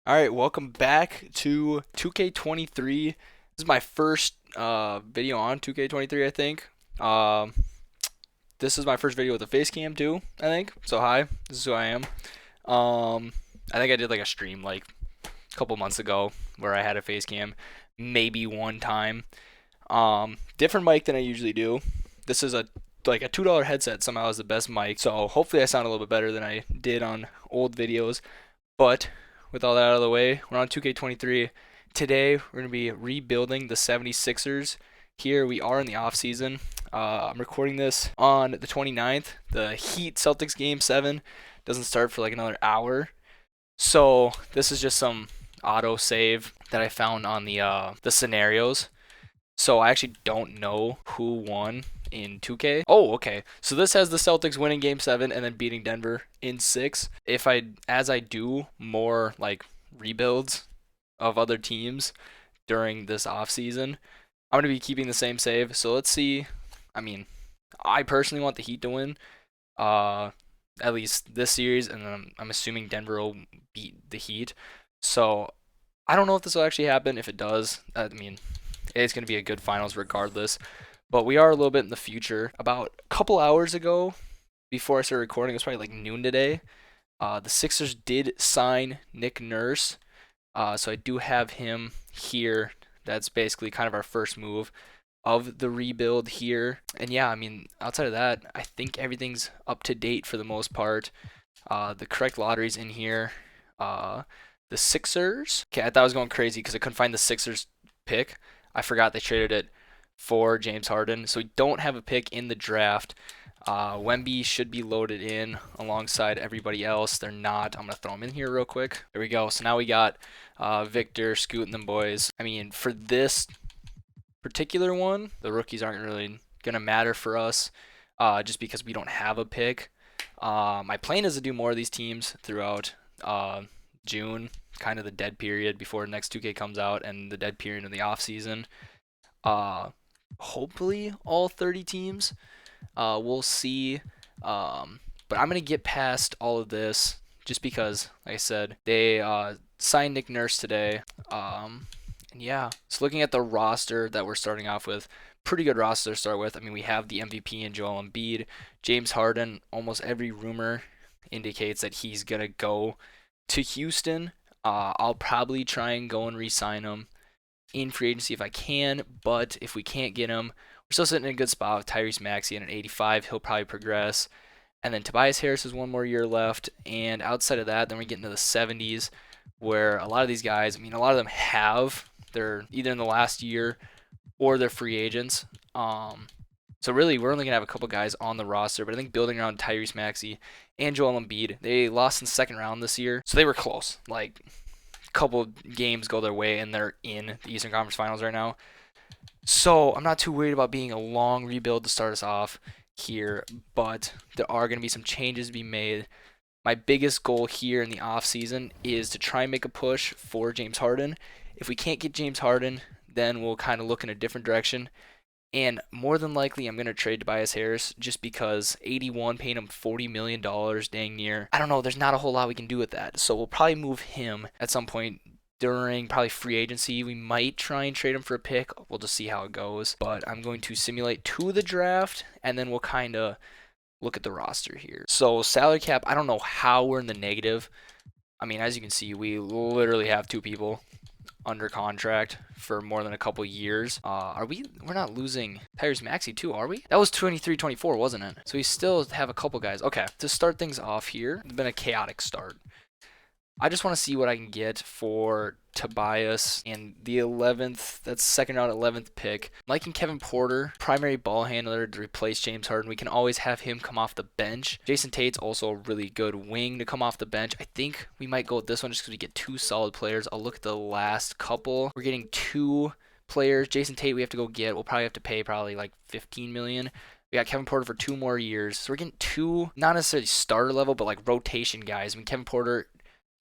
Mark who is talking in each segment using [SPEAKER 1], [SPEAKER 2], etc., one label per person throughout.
[SPEAKER 1] All right, welcome back to 2K23. This is my first video on 2K23, I think. Um, this is my first video with a face cam too, I think. So hi, this is who I am. I think I did like a stream like a couple months ago where I had a face cam, maybe one time. Different mic than I usually do. This is a $2 headset somehow is the best mic. So hopefully I sound a little bit better than I did on old videos. But with all that out of the way, we're on 2K23. Today, we're going to be rebuilding the 76ers. Here we are in the off season. I'm recording this on the 29th. The Heat Celtics game 7 doesn't start for like another hour. So, this is just some auto save that I found on the scenarios. So I actually don't know who won in 2K. Oh, okay. So this has the Celtics winning game 7 and then beating Denver in 6. As I do more like rebuilds of other teams during this off season, I'm going to be keeping the same save. So let's see. I mean, I personally want the Heat to win. Uh at least this series, and then I'm assuming Denver will beat the Heat. So I don't know if this will actually happen. If it does, I mean, it's going to be a good finals regardless. But we are a little bit in the future. About a couple hours ago, before I started recording, it was probably like noon today. The Sixers did sign Nick Nurse, so I do have him here. That's basically kind of our first move of the rebuild here. And yeah, I mean, outside of that, I think everything's up to date for the most part. The correct lottery's in here. The Sixers. Okay, I thought I was going crazy because I couldn't find the Sixers pick. I forgot they traded it for James Harden. So we don't have a pick in the draft. Wemby should be loaded in alongside everybody else. They're not. I'm going to throw them in here real quick. There we go. So now we got Victor, Scoot, and them boys. I mean, for this particular one, the rookies aren't really going to matter for us just because we don't have a pick. My plan is to do more of these teams throughout June, kind of the dead period before next 2K comes out, and the dead period in the off season. Hopefully all 30 teams. We'll see. But I'm gonna get past all of this just because, like I said, they signed Nick Nurse today. And yeah, so looking at the roster that we're starting off with, pretty good roster to start with. I mean, we have the MVP in Joel Embiid, James Harden. Almost every rumor indicates that he's gonna go to Houston. I'll probably try and go and re-sign him in free agency if I can, but if we can't get him, we're still sitting in a good spot with Tyrese Maxey at an 85. He'll probably progress. And then Tobias Harris has one more year left. And outside of that, then we get into the 70s where a lot of these guys, I mean, a lot of them they're either in the last year or they're free agents. So really, we're only going to have a couple guys on the roster, but I think building around Tyrese Maxey and Joel Embiid, they lost in the second round this year, so they were close. Like, a couple games go their way, and they're in the Eastern Conference Finals right now. So I'm not too worried about being a long rebuild to start us off here, but there are going to be some changes to be made. My biggest goal here in the offseason is to try and make a push for James Harden. If we can't get James Harden, then we'll kind of look in a different direction. And more than likely, I'm going to trade Tobias Harris just because 81 paying him $40 million dang near. I don't know. There's not a whole lot we can do with that. So we'll probably move him at some point during probably free agency. We might try and trade him for a pick. We'll just see how it goes. But I'm going to simulate to the draft, and then we'll kind of look at the roster here. So salary cap, I don't know how we're in the negative. I mean, as you can see, we literally have two people under contract for more than a couple years. We're not losing Tyrese Maxey too, are we? That was 23-24, wasn't it? So we still have a couple guys. Okay, to start things off here, it's been a chaotic start. I just want to see what I can get for Tobias and the 11th, that's second round 11th pick. Liking Kevin Porter, primary ball handler to replace James Harden. We can always have him come off the bench. Jason Tate's also a really good wing to come off the bench. I think we might go with this one just because we get two solid players. I'll look at the last couple. We're getting two players. Jason Tate we have to go get. We'll probably have to pay probably like $15 million. We got Kevin Porter for 2 more years. So we're getting two, not necessarily starter level, but like rotation guys. I mean, Kevin Porter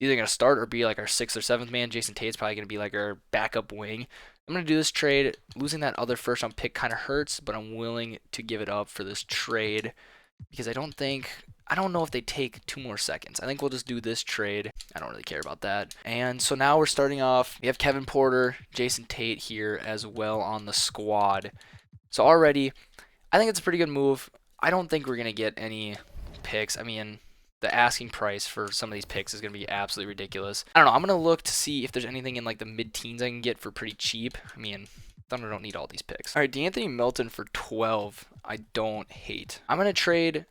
[SPEAKER 1] either going to start or be like our 6th or 7th man. Jason Tate's probably going to be like our backup wing. I'm going to do this trade. Losing that other first round pick kind of hurts, but I'm willing to give it up for this trade because I I don't know if they take 2 more seconds. I think we'll just do this trade. I don't really care about that. And so now we're starting off. We have Kevin Porter, Jason Tate here as well on the squad. So already, I think it's a pretty good move. I don't think we're going to get any picks. I mean, the asking price for some of these picks is going to be absolutely ridiculous. I don't know. I'm going to look to see if there's anything in like the mid-teens I can get for pretty cheap. I mean, Thunder don't need all these picks. All right, DeAnthony Melton for 12. I don't hate. I'm going to trade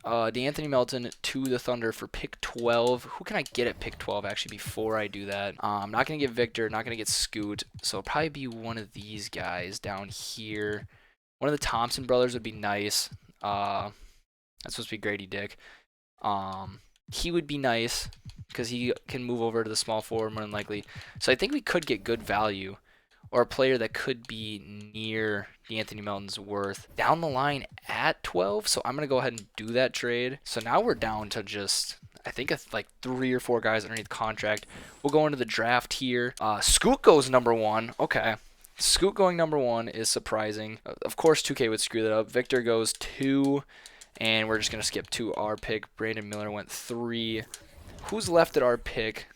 [SPEAKER 1] DeAnthony Melton to the Thunder for pick 12. Who can I get at pick 12 actually before I do that? I'm not going to get Victor, not going to get Scoot. So it'll probably be one of these guys down here. One of the Thompson brothers would be nice. That's supposed to be Grady Dick. He would be nice because he can move over to the small forward more than likely. So I think we could get good value or a player that could be near Anthony Melton's worth down the line at 12. So I'm going to go ahead and do that trade. So now we're down to just, I think, like 3 or 4 guys underneath contract. We'll go into the draft here. Scoot goes number 1. Okay. Scoot going number 1 is surprising. Of course, 2K would screw that up. Victor goes 2. And we're just going to skip to our pick. Brandon Miller went 3. Who's left at our pick?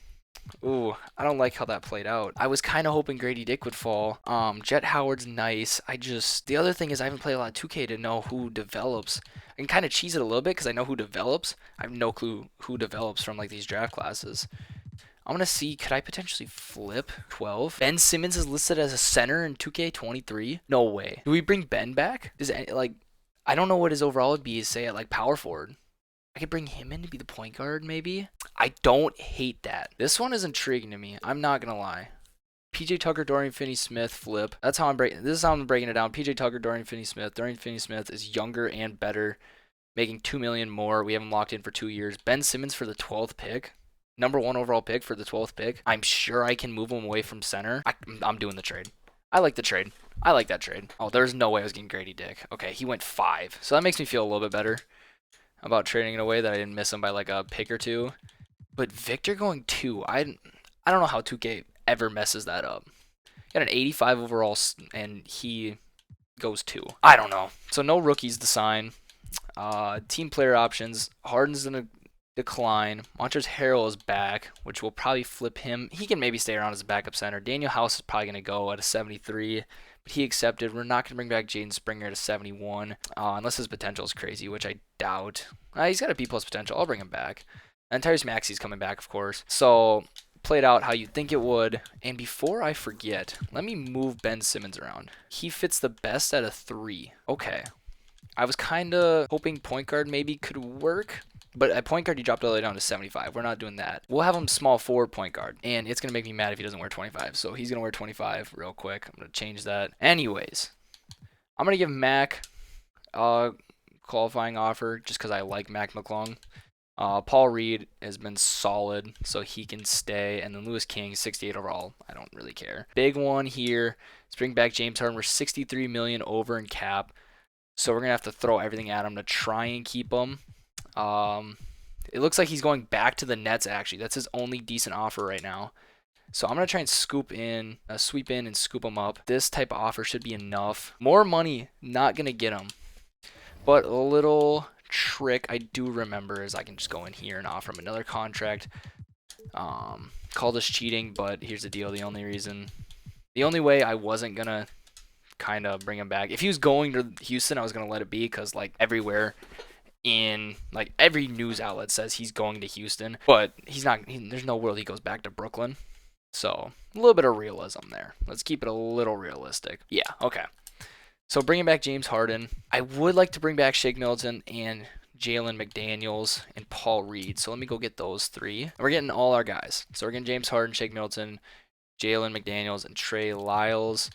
[SPEAKER 1] Ooh, I don't like how that played out. I was kind of hoping Grady Dick would fall. Jet Howard's nice. The other thing is I haven't played a lot of 2K to know who develops. I can kind of cheese it a little bit because I know who develops. I have no clue who develops from like these draft classes. I'm going to see, could I potentially flip 12? Ben Simmons is listed as a center in 2K23? No way. Do we bring Ben back? I don't know what his overall would be, say at like power forward. I could bring him in to be the point guard, maybe. I don't hate that. This one is intriguing to me. I'm not gonna lie. PJ Tucker, Dorian Finney-Smith, flip. This is how I'm breaking it down. PJ Tucker, Dorian Finney-Smith. Dorian Finney-Smith is younger and better, making $2 million more. We have him locked in for 2 years. Ben Simmons for the 12th pick. Number 1 overall pick for the 12th pick. I'm sure I can move him away from center. I'm doing the trade. I like the trade. I like that trade. Oh, there's no way I was getting Grady Dick. Okay, he went 5. So that makes me feel a little bit better about trading it away, that I didn't miss him by like a pick or 2. But Victor going 2, I don't know how 2K ever messes that up. Got an 85 overall, and he goes 2. I don't know. So no rookies to sign. Team player options. Harden's going to decline. Montrezl Harrell is back, which will probably flip him. He can maybe stay around as a backup center. Daniel House is probably going to go at a 73, but he accepted. We're not going to bring back Jaden Springer at a 71, unless his potential is crazy, which I doubt. He's got a B+ potential. I'll bring him back. And Tyrese Maxey's coming back, of course. So played out how you'd think it would. And before I forget, let me move Ben Simmons around. He fits the best at a 3. Okay. I was kind of hoping point guard maybe could work. But at point guard, he dropped all the way down to 75. We're not doing that. We'll have him small forward point guard. And it's going to make me mad if he doesn't wear 25. So he's going to wear 25 real quick. I'm going to change that. Anyways, I'm going to give Mac a qualifying offer just because I like Mac McClung. Paul Reed has been solid, so he can stay. And then Lewis King, 68 overall. I don't really care. Big one here. Let's bring back James Harden. We're $63 million over in cap. So we're going to have to throw everything at him to try and keep him. It looks like he's going back to the Nets, actually. That's his only decent offer right now. So I'm going to try and sweep in and scoop him up. This type of offer should be enough. More money, not going to get him. But a little trick I do remember is I can just go in here and offer him another contract. Call this cheating, but here's the deal. The only way I wasn't going to kind of bring him back. If he was going to Houston, I was going to let it be because like everywhere in like every news outlet says he's going to Houston, but he's not. There's no world he goes back to Brooklyn. So a little bit of realism there. Let's keep it a little realistic. Yeah, okay. So bringing back James Harden. I would like to bring back Shake Milton and Jalen McDaniels and Paul Reed. So let me go get those 3. We're getting all our guys. So we're getting James Harden, Shake Milton, Jalen McDaniels, and Trey Lyles.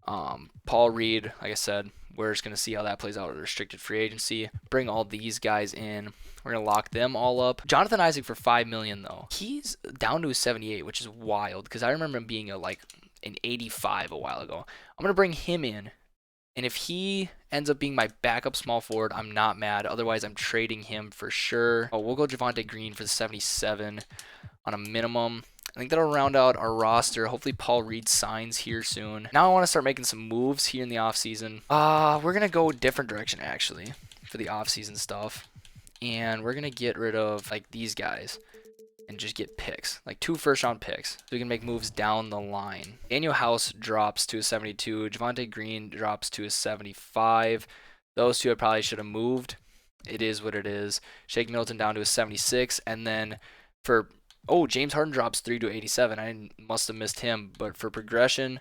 [SPEAKER 1] Paul Reed, like I said, we're just going to see how that plays out with restricted free agency. Bring all these guys in. We're going to lock them all up. Jonathan Isaac for $5 million, though. He's down to a 78, which is wild because I remember him being an 85 a while ago. I'm going to bring him in. And if he ends up being my backup small forward, I'm not mad. Otherwise, I'm trading him for sure. Oh, we'll go Javonte Green for the 77 on a minimum. I think that'll round out our roster. Hopefully Paul Reed signs here soon. Now I want to start making some moves here in the offseason. We're going to go a different direction, actually, for the offseason stuff. and we're gonna get rid of like these guys and just get picks, like 2 first-round picks, so we can make moves down the line. Daniel House drops to a 72. Javonte Green drops to a 75. Those two I probably should have moved. It is what it is. Shake Milton down to a 76, and then for James Harden drops 3 to 87. I must have missed him, but for progression,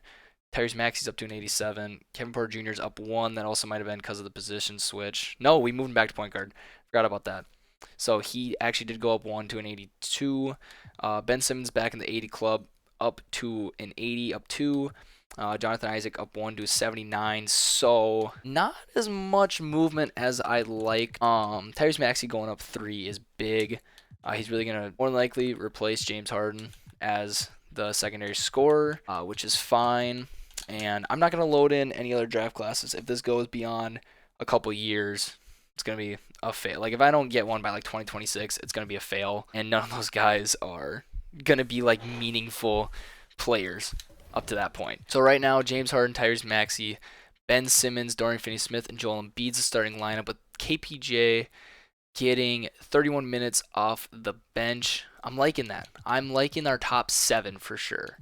[SPEAKER 1] Tyrese Maxey's up to an 87. Kevin Porter Jr. is up 1. That also might have been because of the position switch. No, we moved him back to point guard. Forgot about that. So he actually did go up 1 to an 82. Ben Simmons back in the 80 club, up to an 80, up 2. Jonathan Isaac up 1 to a 79. So not as much movement as I like. Tyrese Maxey going up 3 is big. He's really going to more than likely replace James Harden as the secondary scorer, which is fine. And I'm not going to load in any other draft classes. If this goes beyond a couple years, it's going to be a fail. Like, if I don't get one by, like, 2026, it's going to be a fail. And none of those guys are going to be, like, meaningful players up to that point. So right now, James Harden, Tyrese Maxey, Ben Simmons, Dorian Finney-Smith, and Joel Embiid's the starting lineup with KPJ getting 31 minutes off the bench. I'm liking that. I'm liking our top 7 for sure.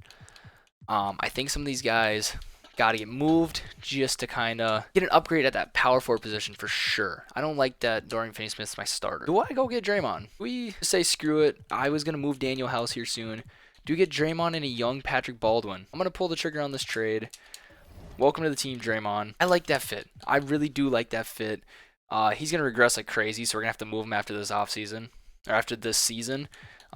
[SPEAKER 1] I think some of these guys got to get moved just to kind of get an upgrade at that power forward position for sure. I don't like that Dorian Finney-Smith's my starter. Do I go get Draymond? We say screw it. I was going to move Daniel House here soon. Do we get Draymond and a young Patrick Baldwin? I'm going to pull the trigger on this trade. Welcome to the team, Draymond. I like that fit. I really do like that fit. He's going to regress like crazy, so we're going to have to move him after this offseason, or after this season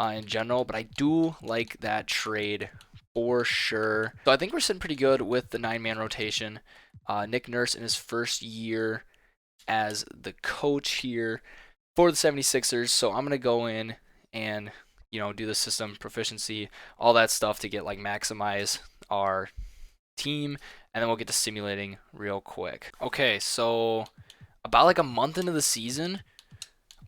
[SPEAKER 1] in general. But I do like that trade for sure. So I think we're sitting pretty good with the 9-man rotation. Nick Nurse in his first year as the coach here for the 76ers. So I'm going to go in and, do the system proficiency, all that stuff to get like maximize our team. And then we'll get to simulating real quick. Okay, so about like a month into the season,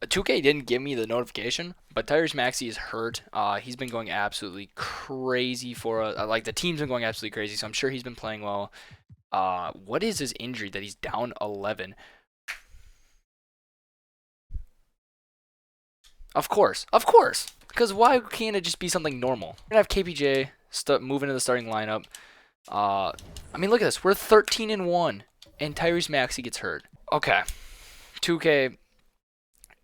[SPEAKER 1] 2K didn't give me the notification, but Tyrese Maxey is hurt. He's been going absolutely crazy for like the team's been going absolutely crazy, so I'm sure he's been playing well. What is his injury that he's down 11? Of course, because why can't it just be something normal? We're gonna have KPJ move into the starting lineup. I mean, look at this. We're 13-1, and Tyrese Maxey gets hurt. Okay, 2K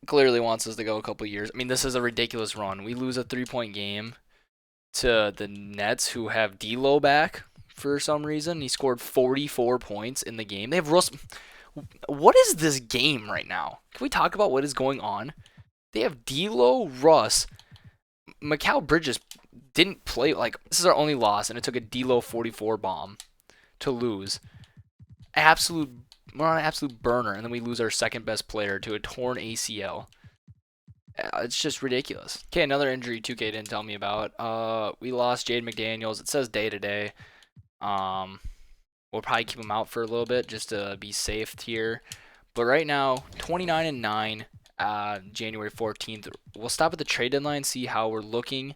[SPEAKER 1] clearly wants us to go a couple years. I mean, this is a ridiculous run. We lose a 3-point game to the Nets, who have D'Lo back for some reason. He scored 44 points in the game. They have Russ. What is this game right now? Can we talk about what is going on? They have D'Lo, Russ, Mikal Bridges didn't play. Like, this is our only loss, and it took a D'Lo 44 bomb to lose. We're on an absolute burner, and then we lose our second best player to a torn ACL. It's just ridiculous. Okay, another injury 2K didn't tell me about. We lost Jaden McDaniels. It says day to day. We'll probably keep him out for a little bit just to be safe here. But right now, 29-9, January 14th. We'll stop at the trade deadline, see how we're looking.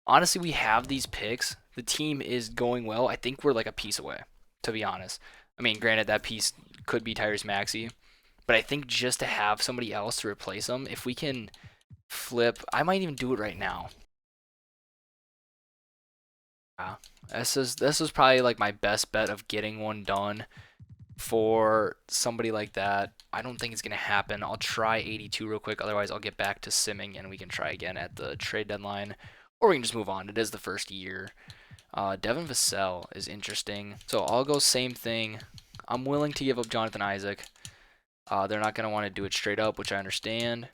[SPEAKER 1] Honestly, we have these picks. The team is going well. I think we're like a piece away, to be honest. I mean, granted, that piece could be Tyrese Maxey, but I think just to have somebody else to replace him, if we can flip, I might even do it right now. Yeah, this is probably like my best bet of getting one done for somebody like that. I don't think it's gonna happen. I'll try 82 real quick. Otherwise, I'll get back to simming and we can try again at the trade deadline, or we can just move on. It is the first year. Devin Vassell is interesting. So I'll go same thing. I'm willing to give up Jonathan Isaac. They're not going to want to do it straight up, which I understand.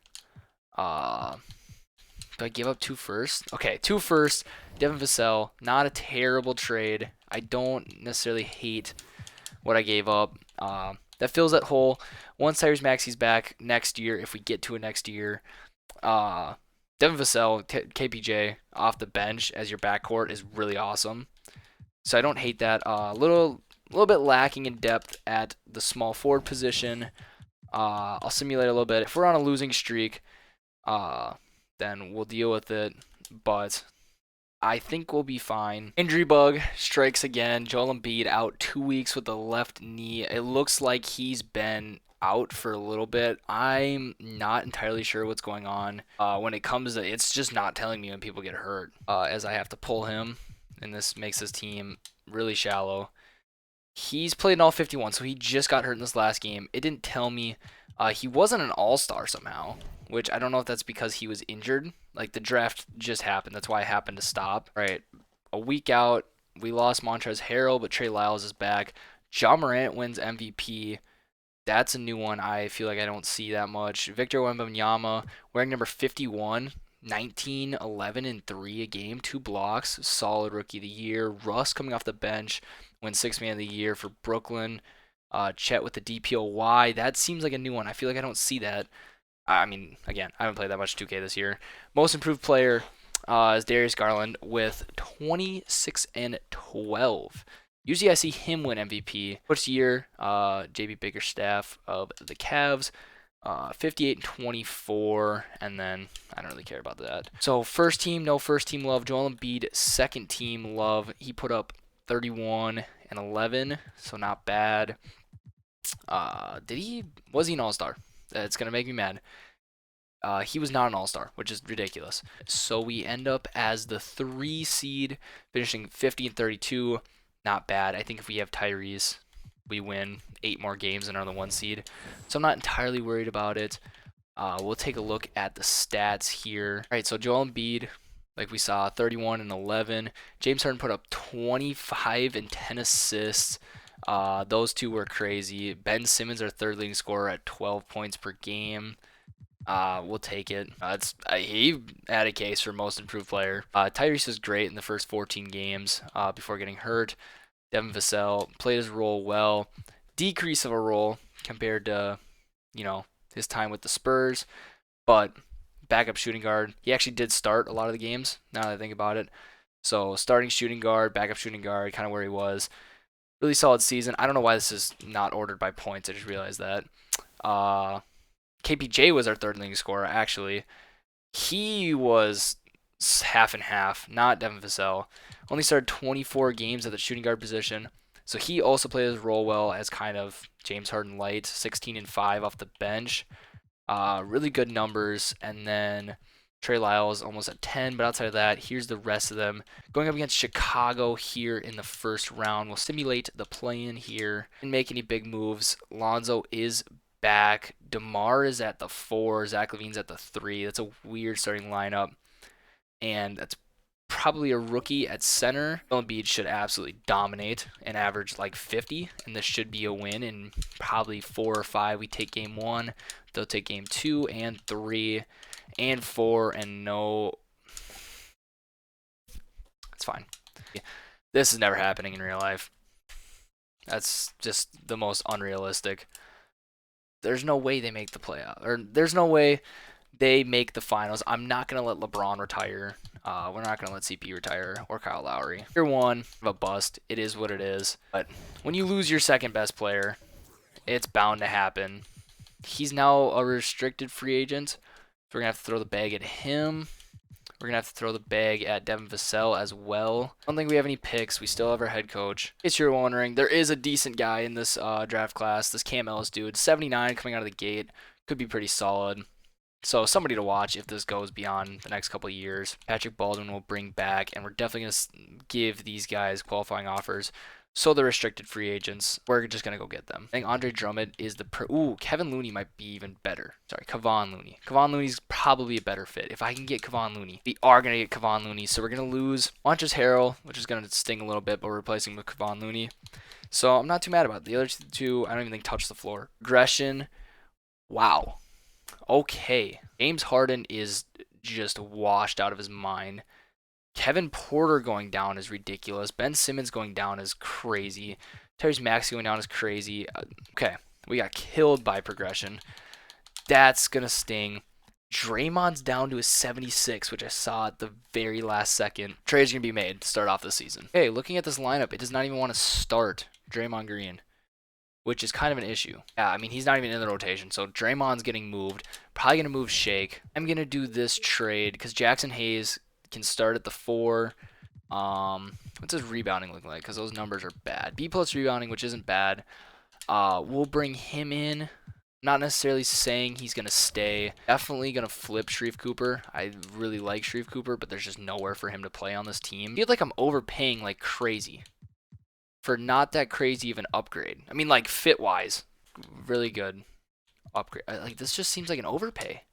[SPEAKER 1] Do I give up 2 firsts? Okay, 2 firsts. Devin Vassell, not a terrible trade. I don't necessarily hate what I gave up. That fills that hole. Once Tyrese Maxey's back next year, if we get to it next year, Devin Vassell, KPJ off the bench as your backcourt is really awesome. So I don't hate that. A little bit lacking in depth at the small forward position. I'll simulate a little bit. If we're on a losing streak, then we'll deal with it. But I think we'll be fine. Injury bug strikes again. Joel Embiid out 2 weeks with the left knee. It looks like he's been out for a little bit. I'm not entirely sure what's going on. When it comes to, it's just not telling me when people get hurt, as I have to pull him, and this makes his team really shallow. He's played in all 51, so he just got hurt in this last game. It didn't tell me he wasn't an all-star somehow, which I don't know if that's because he was injured. Like the draft just happened. That's why I happened to stop. Right, a week out, we lost Montrezl Harrell, but Trey Lyles is back. Ja Morant wins MVP. That's a new one I feel like I don't see that much. Victor Wembanyama wearing number 51, 19, 11, and 3 a game, 2 blocks, solid rookie of the year. Russ coming off the bench, wins 6th man of the year for Brooklyn. Chet with the DPOY. That seems like a new one. I feel like I don't see that. I mean, again, I haven't played that much 2K this year. Most improved player is Darius Garland with 26 and 12. Usually I see him win MVP. First year, JB Bickerstaff of the Cavs, 58 and 24, and then I don't really care about that. So first team, no first team love. Joel Embiid, second team love. He put up 31 and 11, so not bad. Was he an all-star? It's gonna make me mad. He was not an all-star, which is ridiculous. So we end up as the 3 seed, finishing 50 and 32. Not bad. I think if we have Tyrese, we win 8 more games than are the 1 seed. So I'm not entirely worried about it. We'll take a look at the stats here. All right, so Joel Embiid, like we saw, 31 and 11. James Harden put up 25 and 10 assists. Those two were crazy. Ben Simmons, our third leading scorer, at 12 points per game. We'll take it. He had a case for most improved player. Tyrese was great in the first 14 games before getting hurt. Devin Vassell played his role well. Decrease of a role compared to, his time with the Spurs, but backup shooting guard. He actually did start a lot of the games, now that I think about it. So starting shooting guard, backup shooting guard, kind of where he was. Really solid season. I don't know why this is not ordered by points. I just realized that. KPJ was our third leading scorer, actually. He was half and half, not Devin Vassell. Only started 24 games at the shooting guard position. So he also played his role well as kind of James Harden light, 16 and 5 off the bench. Really good numbers. And then Trey Lyles almost at 10, but outside of that, here's the rest of them. Going up against Chicago here in the first round. We'll simulate the play-in here. Didn't make any big moves. Lonzo is back. DeMar is at the 4. Zach LaVine's at the 3. That's a weird starting lineup. And that's probably a rookie at center. Embiid should absolutely dominate and average like 50, and this should be a win in probably 4 or 5. We take game 1, they'll take game 2 and 3 and 4, and no, it's fine. This is never happening in real life. That's just the most unrealistic. There's no way they make the playoff, or there's no way they make the finals. I'm not going to let LeBron retire. We're not going to let CP retire or Kyle Lowry. Year 1 of a bust. It is what it is. But when you lose your second best player, it's bound to happen. He's now a restricted free agent. So we're going to have to throw the bag at him. We're going to have to throw the bag at Devin Vassell as well. I don't think we have any picks. We still have our head coach. In case you're wondering, there is a decent guy in this draft class. This Cam Ellis dude. 79 coming out of the gate. Could be pretty solid. So somebody to watch if this goes beyond the next couple of years. Patrick Baldwin will bring back, and we're definitely going to give these guys qualifying offers. So they're restricted free agents. We're just going to go get them. I think Andre Drummond is the... Kevin Looney might be even better. Sorry, Kevon Looney. Kevon Looney's probably a better fit. If I can get Kevon Looney, we are going to get Kevon Looney. So we're going to lose Montrezl Harrell, which is going to sting a little bit, but we're replacing him with Kevon Looney. So I'm not too mad about it. The other two, I don't even think touch the floor. Regression. Wow. Okay. James Harden is just washed out of his mind. Kevin Porter going down is ridiculous. Ben Simmons going down is crazy. Tyrese Maxey going down is crazy. Okay, we got killed by progression. That's going to sting. Draymond's down to a 76, which I saw at the very last second. Trade's going to be made to start off the season. Okay, looking at this lineup, it does not even want to start Draymond Green, which is kind of an issue. Yeah, I mean, he's not even in the rotation, so Draymond's getting moved. Probably going to move Shake. I'm going to do this trade because Jackson Hayes can start at the 4. What's his rebounding look like? Because those numbers are bad. B+ rebounding, which isn't bad. We'll bring him in. Not necessarily saying he's going to stay. Definitely going to flip Sharif Cooper. I really like Sharif Cooper, but there's just nowhere for him to play on this team. I feel like I'm overpaying like crazy for not that crazy of an upgrade. I mean, like fit-wise, really good upgrade. Like this just seems like an overpay.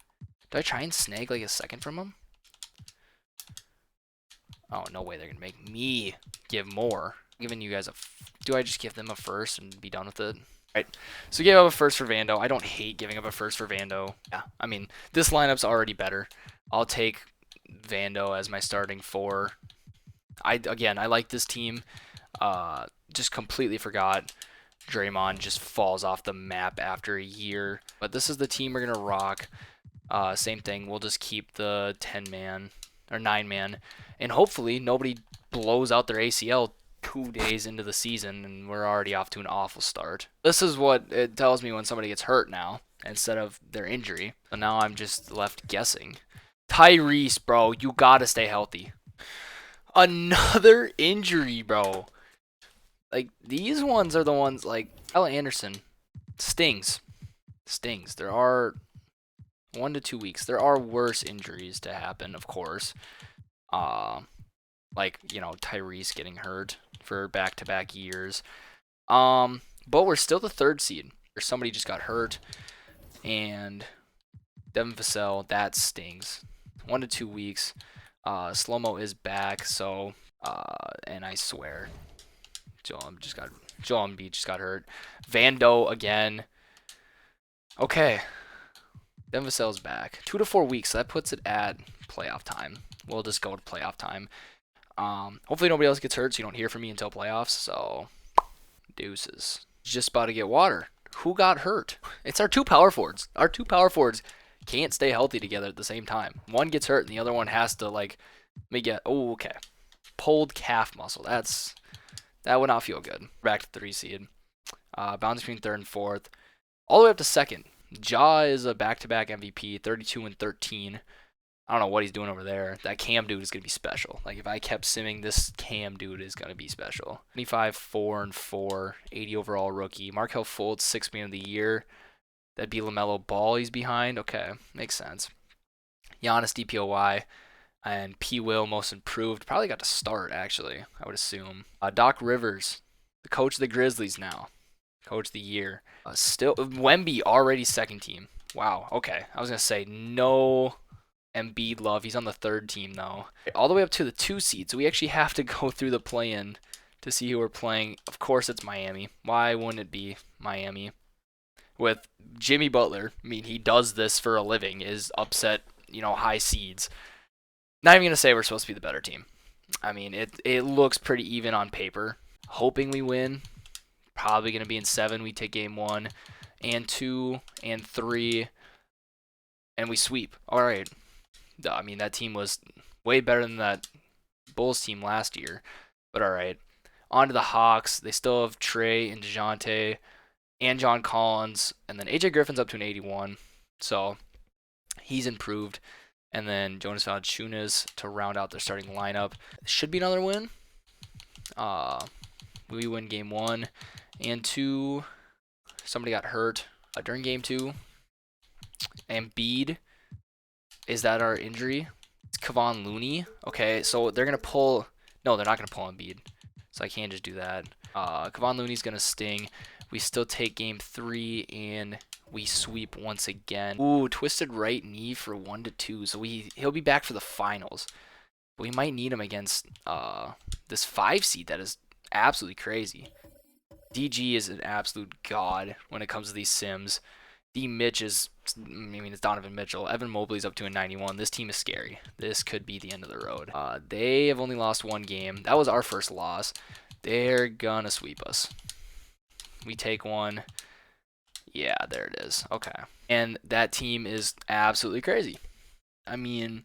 [SPEAKER 1] Do I try and snag like a second from him? Oh, no way they're going to make me give more. I'm giving you guys do I just give them a first and be done with it? Right. So give up a first for Vando. I don't hate giving up a first for Vando. Yeah, I mean, this lineup's already better. I'll take Vando as my starting 4. I like this team. Just completely forgot Draymond just falls off the map after a year. But this is the team we're going to rock. Same thing. We'll just keep the 10-man or 9-man. And hopefully nobody blows out their ACL 2 days into the season and we're already off to an awful start. This is what it tells me when somebody gets hurt now instead of their injury. So now I'm just left guessing. Tyrese, bro, you gotta stay healthy. Another injury, bro. Like, these ones are the ones, like, Kyle Anderson. Stings. There are 1 to 2 weeks. There are worse injuries to happen, of course. Like, you know, Tyrese getting hurt for back-to-back years. But we're still the 3rd seed. Or somebody just got hurt. And Devin Vassell, that stings. 1 to 2 weeks. Slow-mo is back, so and I swear Joel Embiid just got hurt. Vando again. Okay. Devin Vassell's back. 2 to 4 weeks, so that puts it at playoff time. We'll just go to playoff time. Hopefully nobody else gets hurt so you don't hear from me until playoffs, so deuces. Just about to get water. Who got hurt? It's our 2 power forwards. Our 2 power forwards can't stay healthy together at the same time. One gets hurt and the other one has to, like, okay. Pulled calf muscle. That would not feel good. Back to 3 seed. Bounce between 3rd and 4th. All the way up to 2nd. Ja is a back-to-back MVP, 32 and 13. I don't know what he's doing over there. That Cam dude is going to be special. Like, if I kept simming, this Cam dude is going to be special. 25, 4 and 4, 80 overall rookie. Markelle Fultz, 6th man of the year. That'd be LaMelo Ball he's behind. Okay, makes sense. Giannis DPOY and P. Will, most improved. Probably got to start, actually, I would assume. Doc Rivers, the coach of the Grizzlies now. Coach of the year. Still, Wemby already 2nd team. Wow, okay. I was going to say, no Embiid love. He's on the 3rd team, though. All the way up to the 2 seed, so we actually have to go through the play-in to see who we're playing. Of course, it's Miami. Why wouldn't it be Miami? With Jimmy Butler, I mean, he does this for a living, is upset, you know, high seeds. Not even going to say we're supposed to be the better team. I mean, it looks pretty even on paper. Hoping we win. Probably going to be in 7. We take game 1 and 2 and 3, and we sweep. All right. I mean, that team was way better than that Bulls team last year. But all right. On to the Hawks. They still have Trey and DeJounte and John Collins. And then AJ Griffin's up to an 81. So he's improved. And then Jonas Valanciunas to round out their starting lineup. Should be another win. We win game 1 and 2. Somebody got hurt during game 2. Embiid. Is that our injury? It's Kevon Looney. Okay, so they're going to pull. No, they're not going to pull Embiid. So I can't just do that. Kevon Looney's going to sting. We still take game 3 and we sweep once again. Ooh, twisted right knee for 1 to 2. So he'll be back for the finals. We might need him against this 5 seed that is absolutely crazy. DG is an absolute god when it comes to these sims. D. Mitch is, I mean, it's Donovan Mitchell. Evan Mobley's up to a 91. This team is scary. This could be the end of the road. They have only lost 1 game. That was our first loss. They're gonna sweep us. We take 1. Yeah, there it is. Okay. And that team is absolutely crazy. I mean,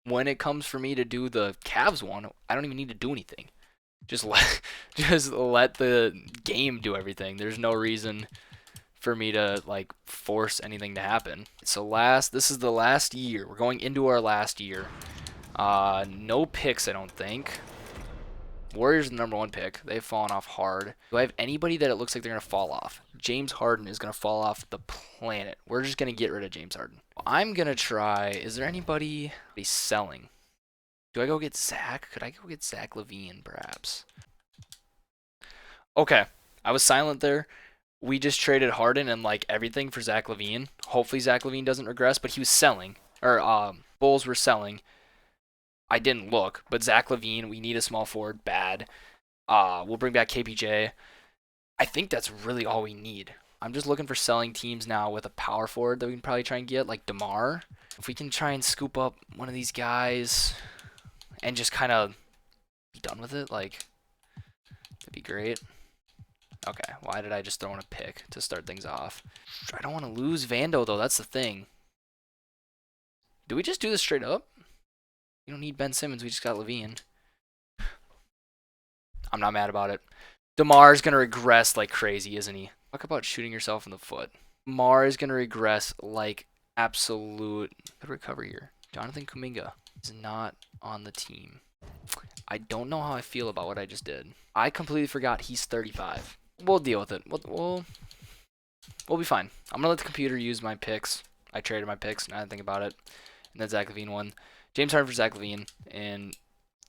[SPEAKER 1] when it comes for me to do the Cavs one, I don't even need to do anything. Just let the game do everything. There's no reason for me to like force anything to happen. So this is the last year. We're going into our last year. No picks, I don't think. Warriors are the number 1 pick. They've fallen off hard. Do I have anybody that it looks like they're going to fall off? James Harden is going to fall off the planet. We're just going to get rid of James Harden. I'm going to try. Is there anybody he's selling? Do I go get Zach? Could I go get Zach LaVine, perhaps? Okay. I was silent there. We just traded Harden and like everything for Zach LaVine. Hopefully Zach LaVine doesn't regress, but he was selling. Or Bulls were selling. I didn't look, but Zach LaVine, we need a small forward bad. We'll bring back KPJ. I think that's really all we need. I'm just looking for selling teams now with a power forward that we can probably try and get, like DeMar. If we can try and scoop up one of these guys and just kind of be done with it, like, that'd be great. Okay, why did I just throw in a pick to start things off? I don't want to lose Vando, though. That's the thing. Do we just do this straight up? We don't need Ben Simmons. We just got LaVine. I'm not mad about it. DeMar is going to regress like crazy, isn't he? Talk about shooting yourself in the foot. DeMar is going to regress like absolute. Good recovery here. Jonathan Kuminga is not on the team. I don't know how I feel about what I just did. I completely forgot he's 35. We'll deal with it. We'll be fine. I'm going to let the computer use my picks. I traded my picks, now I think about it. And then Zach LaVine won. James Harden for Zach LaVine in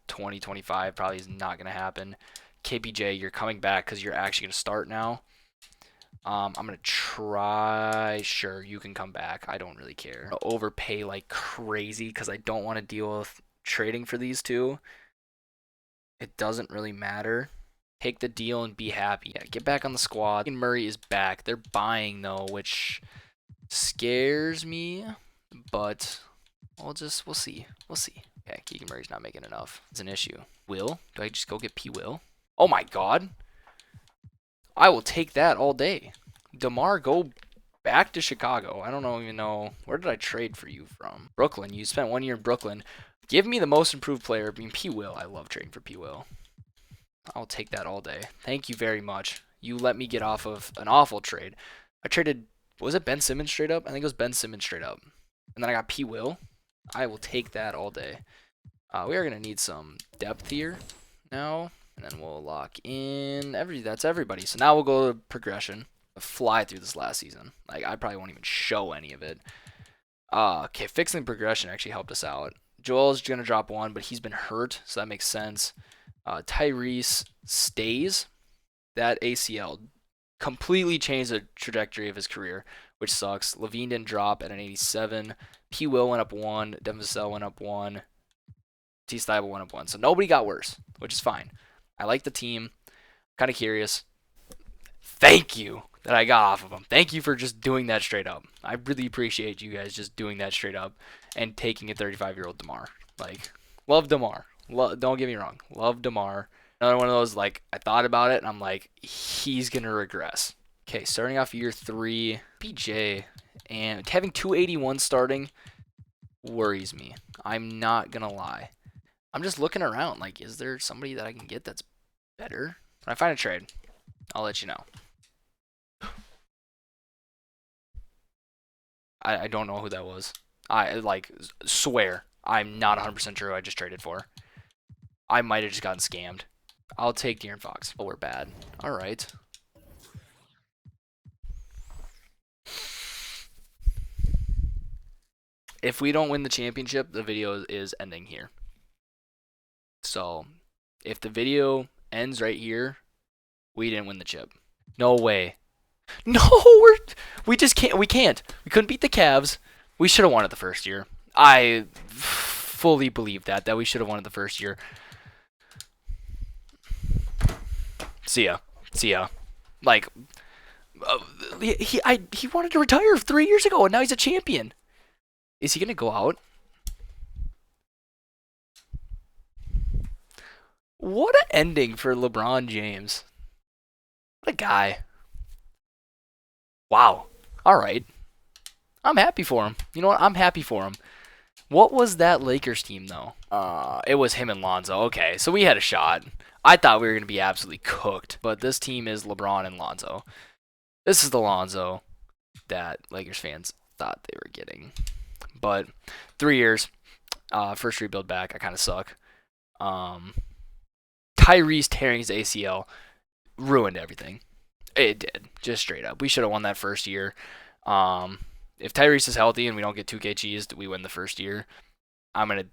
[SPEAKER 1] 2025 probably is not going to happen. KPJ, you're coming back because you're actually going to start now. I'm going to try. Sure, you can come back. I don't really care. I'll overpay like crazy because I don't want to deal with trading for these two. It doesn't really matter. Take the deal and be happy. Yeah, get back on the squad. Murray is back. They're buying, though, which scares me. But we'll see. We'll see. Okay, Keegan Murray's not making enough. It's an issue. Will? Do I just go get P. Will? Oh, my God. I will take that all day. DeMar, go back to Chicago. I don't even know. Where did I trade for you from? Brooklyn. You spent 1 year in Brooklyn. Give me the most improved player. I mean, P. Will. I love trading for P. Will. I'll take that all day. Thank you very much. You let me get off of an awful trade. I traded, was it Ben Simmons straight up? I think it was Ben Simmons straight up. And then I got P. Will. I will take that all day. We are going to need some depth here now. And then we'll lock in that's everybody. So now we'll go to progression. Fly through this last season. Like, I probably won't even show any of it. Okay, fixing progression actually helped us out. Joel's going to drop 1, but he's been hurt, so that makes sense. Tyrese stays. That ACL completely changed the trajectory of his career, which sucks. LaVine didn't drop at an 87. P. Will went up 1. Devin Vassell went up 1. T. Stiebel went up 1. So nobody got worse, which is fine. I like the team. Kind of curious. Thank you that I got off of them. Thank you for just doing that straight up. I really appreciate you guys just doing that straight up and taking a 35-year-old DeMar. Like, love DeMar. Don't get me wrong. Love DeMar. Another one of those, like, I thought about it, and I'm like, he's going to regress. Okay, starting off year 3, BJ, and having 281 starting worries me. I'm not going to lie. I'm just looking around. Like, is there somebody that I can get that's better? When I find a trade, I'll let you know. I don't know who that was. I, like, swear. I'm not 100% sure who I just traded for. I might have just gotten scammed. I'll take De'Aaron Fox. Oh, we're bad. All right. If we don't win the championship, the video is ending here. So, if the video ends right here, we didn't win the chip. No way. No, we just can't. We can't. We couldn't beat the Cavs. We should have won it the first year. I fully believe that we should have won it the first year. See ya. Like, he wanted to retire 3 years ago, and now he's a champion. Is he gonna go out? What an ending for LeBron James. What a guy. Wow. All right. I'm happy for him. You know what? I'm happy for him. What was that Lakers team, though? It was him and Lonzo. Okay, so we had a shot. I thought we were going to be absolutely cooked, but this team is LeBron and Lonzo. This is the Lonzo that Lakers fans thought they were getting. But 3 years, first rebuild back. I kind of suck. Tyrese tearing his ACL ruined everything. It did, just straight up. We should have won that first year. If Tyrese is healthy and we don't get 2K cheesed, we win the first year. I'm gonna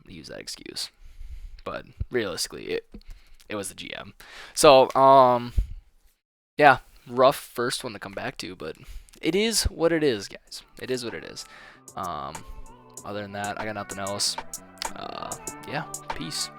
[SPEAKER 1] use that excuse, but realistically, it was the GM. So yeah, rough first one to come back to, but it is what it is, guys. It is what it is. Other than that, I got nothing else. Yeah, peace.